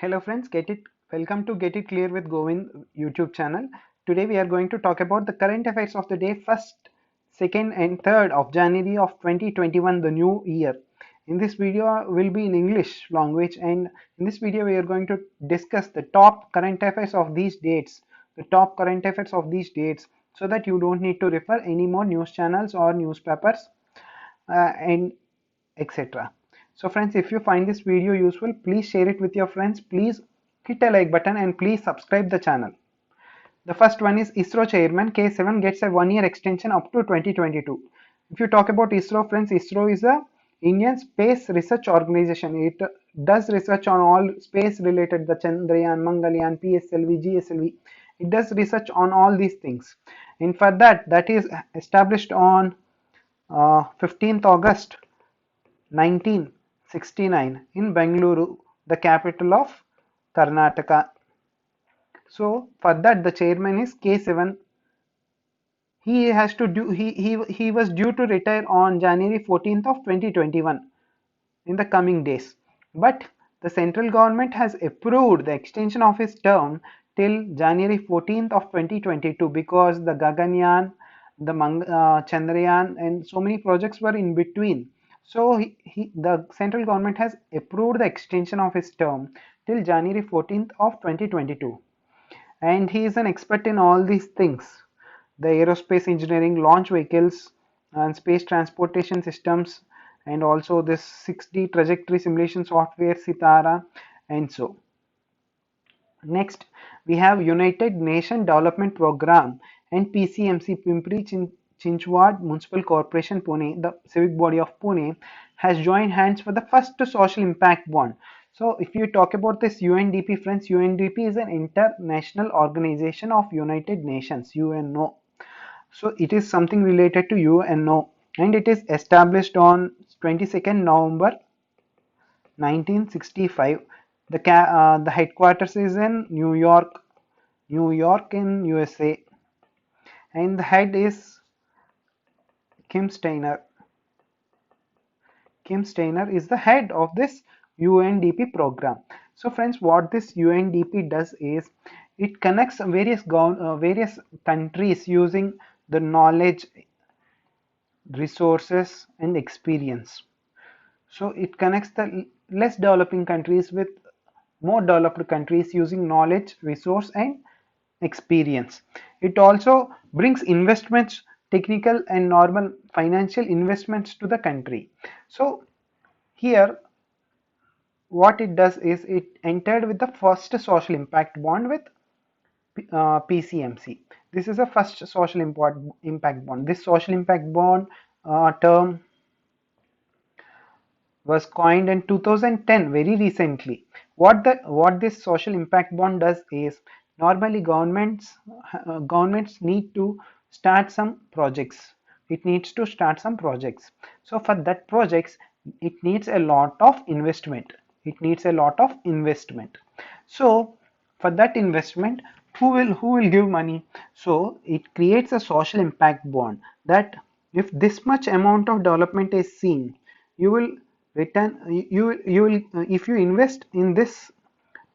Hello friends, welcome to Get It Clear with Govind YouTube channel. Today we are going to talk about the current affairs of the day 1st, 2nd and 3rd of January of 2021, the new year. In this video will be in English language, and in this video we are going to discuss the top current affairs of these dates, so that you don't need to refer any more news channels or newspapers and etc. So friends, if you find this video useful, please share it with your friends. Please hit a like button and please subscribe the channel. The first one is ISRO Chairman K7 gets a 1-year extension up to 2022. If you talk about ISRO, friends, ISRO is a Indian space research organization. It does research on all space related, the Chandrayaan, Mangalyaan, PSLV, GSLV. It does research on all these things. And for that is established on 15th August 1969 in Bengaluru, the capital of Karnataka. So for that the chairman is K7. He was due to retire on January 14th of 2021 in the coming days. But the central government has approved the extension of his term till January 14th of 2022 because the Gaganyaan, the Chandrayaan and so many projects were in between. So the central government has approved the extension of his term till January 14th of 2022. And he is an expert in all these things: the aerospace engineering, launch vehicles and space transportation systems, and also this 6D trajectory simulation software Sitara and so. Next we have United Nations Development Program and PCMC, Pimpri Chinchwad Municipal Corporation Pune, the civic body of Pune, has joined hands for the first social impact bond. So if you talk about this UNDP, friends, UNDP is an international organization of United Nations, UNO. So it is something related to UNO, and it is established on 22nd November 1965. The headquarters is in New York in USA, and the head is Kim Steiner. Kim Steiner is the head of this UNDP program. So friends, what this UNDP does is it connects various countries using the knowledge, resources and experience. So it connects the less developing countries with more developed countries using knowledge, resource and experience. It also brings investments, technical and normal financial investments to the country. So here what it does is it entered with the first social impact bond with PCMC. This is the first social impact bond. This social impact bond term was coined in 2010, very recently. What this social impact bond does is, normally governments need to start some projects. It needs to start some projects. So for that projects, it needs a lot of investment. So for that investment, who will give money? So it creates a social impact bond that if this much amount of development is seen, you will return you will if you invest in this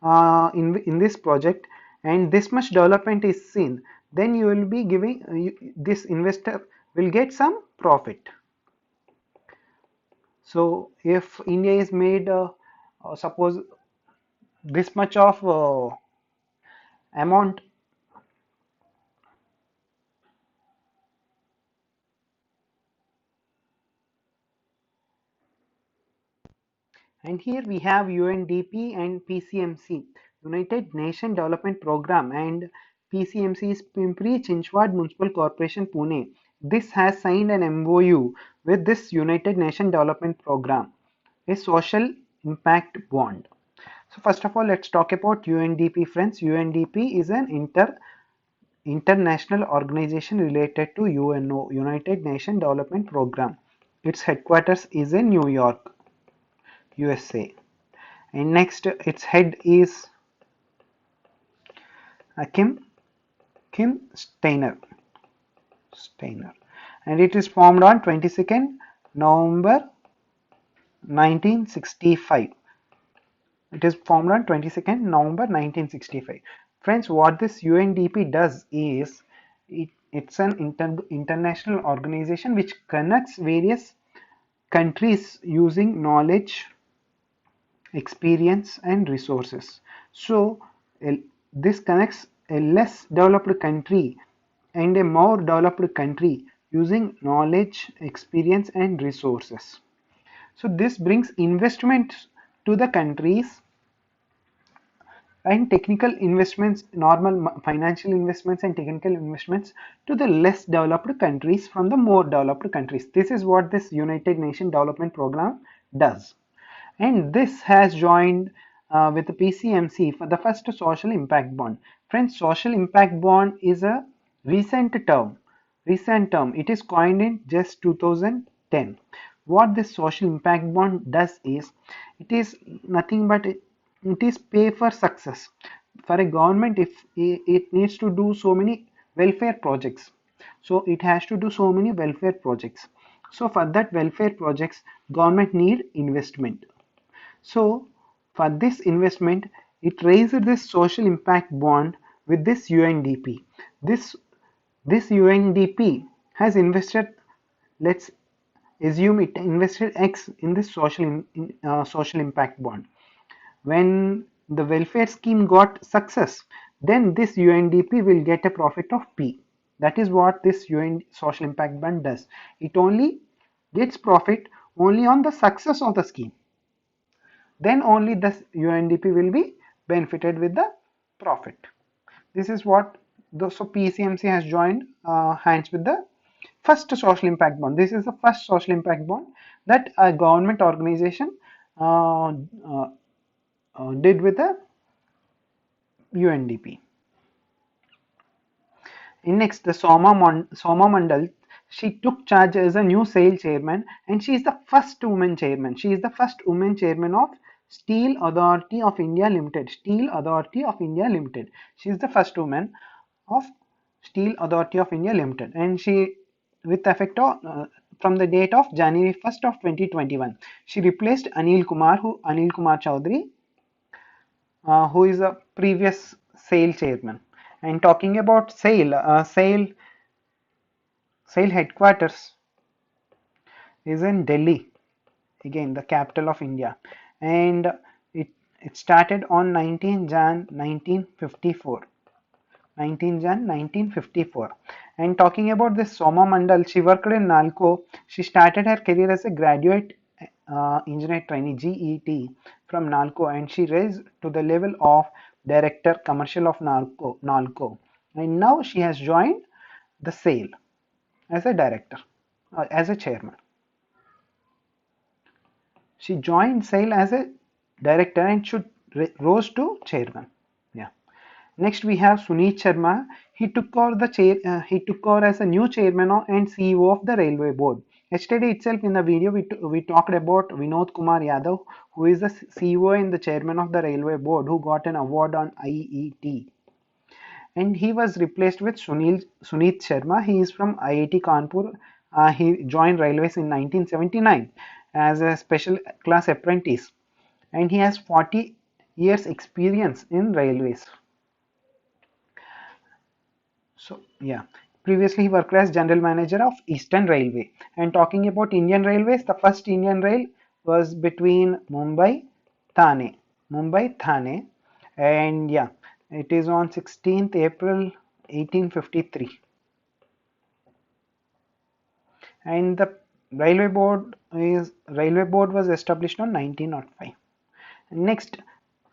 in this project and this much development is seen, then you will be giving this investor will get some profit. So if India is made suppose this much of amount, and here we have UNDP and PCMC, United Nations Development Program, and PCMC is Pimpri Chinchwad Municipal Corporation Pune. This has signed an MOU with this United Nations Development Program, a social impact bond. So first of all, let's talk about UNDP, friends. UNDP is an international organization related to UNO, United Nations Development Program. Its headquarters is in New York, USA. And next, its head is Kim Steiner, and it is formed on 22nd November 1965. It is formed on 22nd November 1965. Friends, what this UNDP does is it's an international organization which connects various countries using knowledge, experience, and resources. So, this connects a less developed country and a more developed country using knowledge, experience, and resources. So, this brings investments to the countries and technical investments, normal financial investments and technical investments to the less developed countries from the more developed countries. This is what this United Nations Development Program does. And this has joined with the PCMC for the first social impact bond. Friends, social impact bond is a recent term. It is coined in just 2010. What this social impact bond does is, it is nothing but it is pay for success. For a government, if it needs to do so many welfare projects, so it has to do so many welfare projects. So for that welfare projects, government need investment. So for this investment, it raised this social impact bond with this UNDP. This UNDP has invested, let's assume it invested X in this social impact bond. When the welfare scheme got success, then this UNDP will get a profit of P. That is what this UN social impact bond does. It only gets profit only on the success of the scheme. Then only the UNDP will be benefited with the profit. This is what so PCMC has joined hands with the first social impact bond. This is the first social impact bond that a government organization uh, uh, did with the UNDP. In next, the Soma Mandal, she took charge as a new SAIL chairman, and she is the first woman chairman. She is the first woman chairman of Steel Authority of India Limited. Steel Authority of India Limited. She is the first woman of Steel Authority of India Limited, and she, with effect of from the date of January 1st of 2021, she replaced Anil Kumar Chaudhary, who is a previous SAIL chairman. And talking about SAIL headquarters is in Delhi, again the capital of India, and it, it started on 19 Jan 1954. 19 Jan 1954. And talking about this Soma Mandal, she worked in Nalco. She started her career as a graduate engineer trainee GET from Nalco, and she raised to the level of director commercial of Nalco. And now she has joined the SAIL as a director, as a chairman. She joined SAIL as a director and should rose to chairman. Yeah. Next we have Sunit Sharma. He took over the chair. He took over as a new chairman and CEO of the railway board. Yesterday itself in the video we talked about Vinod Kumar Yadav, who is the CEO and the chairman of the railway board, who got an award on IET. And he was replaced with Sunit Sharma. He is from IIT Kanpur. He joined railways in 1979 as a special class apprentice, and he has 40 years experience in railways. So yeah, previously he worked as general manager of Eastern Railway. And talking about Indian Railways, the first Indian Rail was between Thane, and yeah, it is on 16th April 1853. And the railway board was established on 1905. Next,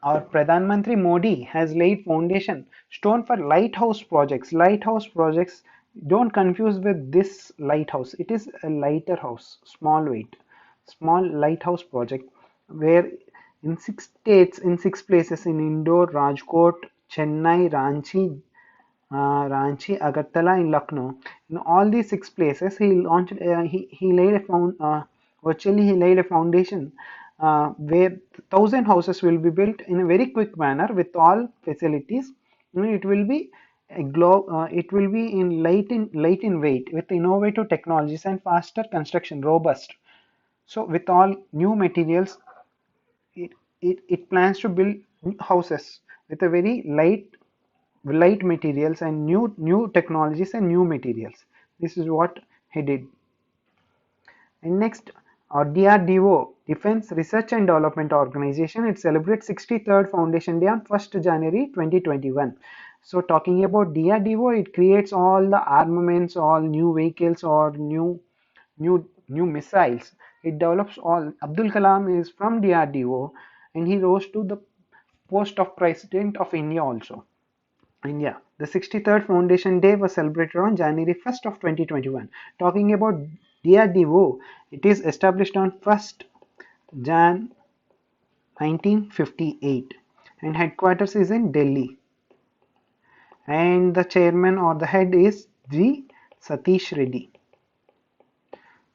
our Pradhan Mantri Modi has laid foundation stone for lighthouse projects. Lighthouse projects, don't confuse with this lighthouse. It is a lighter house, small lighthouse project, where in 6 states, in 6 places, in Indore, Rajkot, Chennai, Ranchi, Agartala, and Lucknow. In all these 6 places, he launched. He laid a virtually he laid a foundation where 1,000 houses will be built in a very quick manner with all facilities. It will be it will be in light in weight with innovative technologies and faster construction, robust. So with all new materials, it plans to build houses with a very light materials and new technologies and new materials. This is what he did. And next, our DRDO, Defense Research and Development Organization, it celebrates 63rd Foundation Day on 1st January 2021. So talking about DRDO, it creates all the armaments, all new vehicles or new missiles. It develops all. Abdul Kalam is from DRDO and he rose to the post of President of India also. India. The 63rd Foundation Day was celebrated on January 1st of 2021. Talking about DRDO, it is established on 1st Jan 1958 and headquarters is in Delhi. And the chairman or the head is G. Satish Reddy.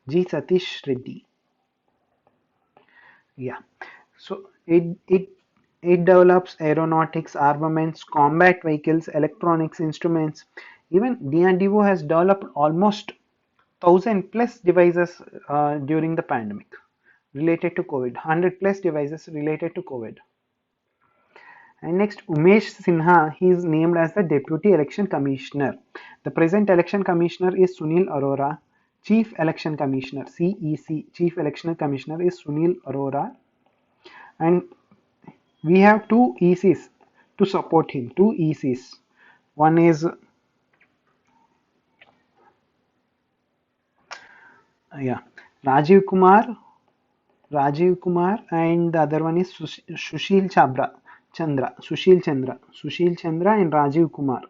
G. Satish Reddy. Yeah. So it develops aeronautics, armaments, combat vehicles, electronics, instruments. Even DRDO has developed almost 1000 plus devices during the pandemic related to COVID, 100 plus devices related to COVID. And next, Umesh Sinha, he is named as the Deputy Election Commissioner. The present Election Commissioner is Sunil Arora. Chief Election Commissioner, CEC, Chief Election Commissioner is Sunil Arora. And we have two ECs to support him, two ECs. One is Rajiv Kumar, and the other one is Sushil Chandra and Rajiv Kumar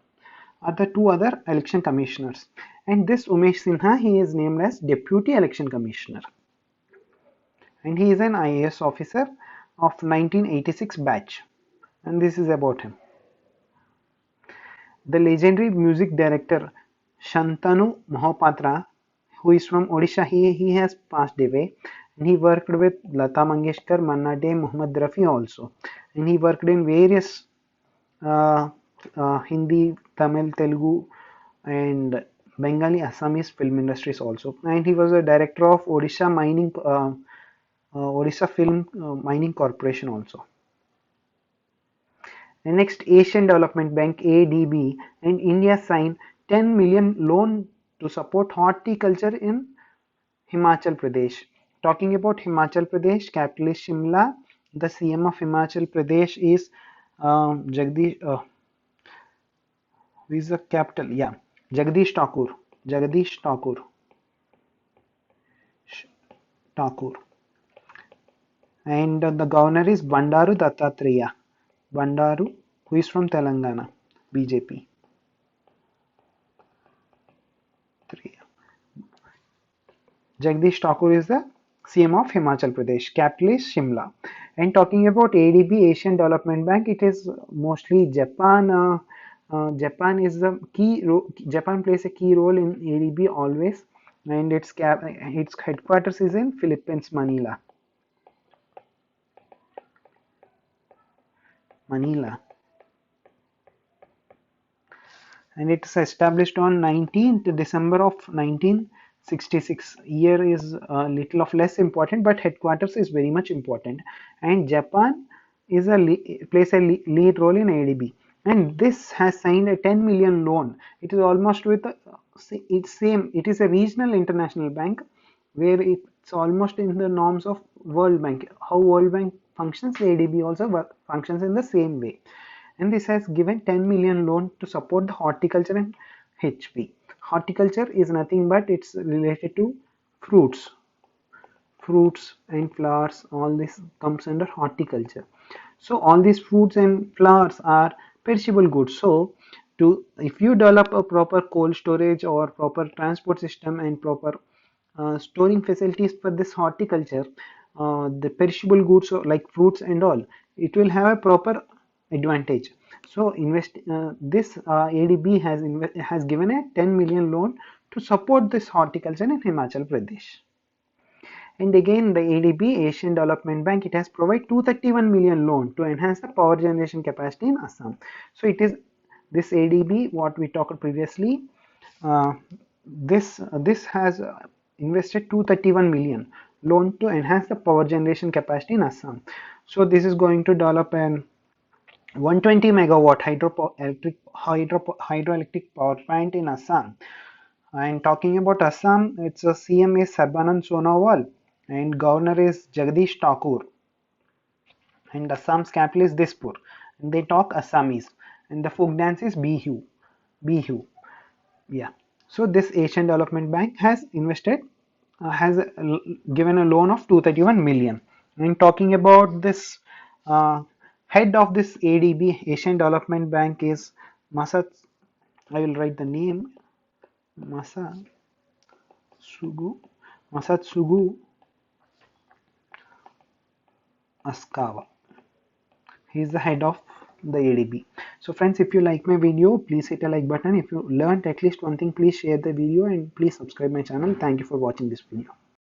are the two other election commissioners. And this Umesh Sinha, he is named as Deputy Election Commissioner. And he is an IAS officer of 1986 batch. And this is about him. The legendary music director Shantanu Mohapatra, who is from Odisha, he has passed away. And he worked with Lata Mangeshkar, Manna Dey, Muhammad Rafi also. And he worked in various Hindi, Tamil, Telugu and Bengali, Assamese film industries also. And he was a director of Odisha Film Mining Corporation also. The next, Asian Development Bank ADB and India signed 10 million loan to support horticulture in Himachal Pradesh. Talking about Himachal Pradesh, capital is Shimla. The CM of Himachal Pradesh is Jagdish. Who is the capital? Yeah, Jagdish Thakur. And the governor is Bandaru Dattatreya. Who is from Telangana, BJP. Jagdish Thakur is the CM of Himachal Pradesh. Capital is Shimla. And talking about ADB, Asian Development Bank, it is mostly Japan. Japan is the Japan plays a key role in ADB always, and its headquarters is in Philippines, Manila. And it is established on 19th December of 1966. Year is a little of less important, but headquarters is very much important. And Japan is plays a lead role in ADB. And this has signed a 10 million loan. It is almost with it is a regional international bank where it's almost in the norms of World Bank. How World Bank functions, ADB also functions in the same way. And this has given 10 million loan to support the horticulture and HP. Horticulture is nothing but it's related to fruits and flowers. All this comes under horticulture. So all these fruits and flowers are perishable goods. So if you develop a proper cold storage or proper transport system and proper storing facilities for this horticulture, the perishable goods like fruits and all, it will have a proper advantage. So this ADB has given a 10 million loan to support this horticulture in Himachal Pradesh. And again, the ADB, Asian Development Bank, it has provided 231 million loan to enhance the power generation capacity in Assam. So it is this ADB, what we talked previously, this has invested 231 million loan to enhance the power generation capacity in Assam. So this is going to develop an 120 megawatt hydroelectric power plant in Assam. And talking about Assam, its CM is Sarbanand Sonowal and Governor is Jagdish Thakur, and Assam's capital is Dispur. And they talk Assamese, and the folk dance is Bihu. Bihu. Yeah. So this Asian Development Bank has invested, has given a loan of 231 million. And talking about this, uh, head of this ADB, Asian Development Bank, is Masat. I will write the name. Masatsugu. Masatsugu Askawa. He is the head of the ADB. So friends, if you like my video, please hit a like button. If you learned at least one thing, please share the video and please subscribe my channel. Thank you for watching this video.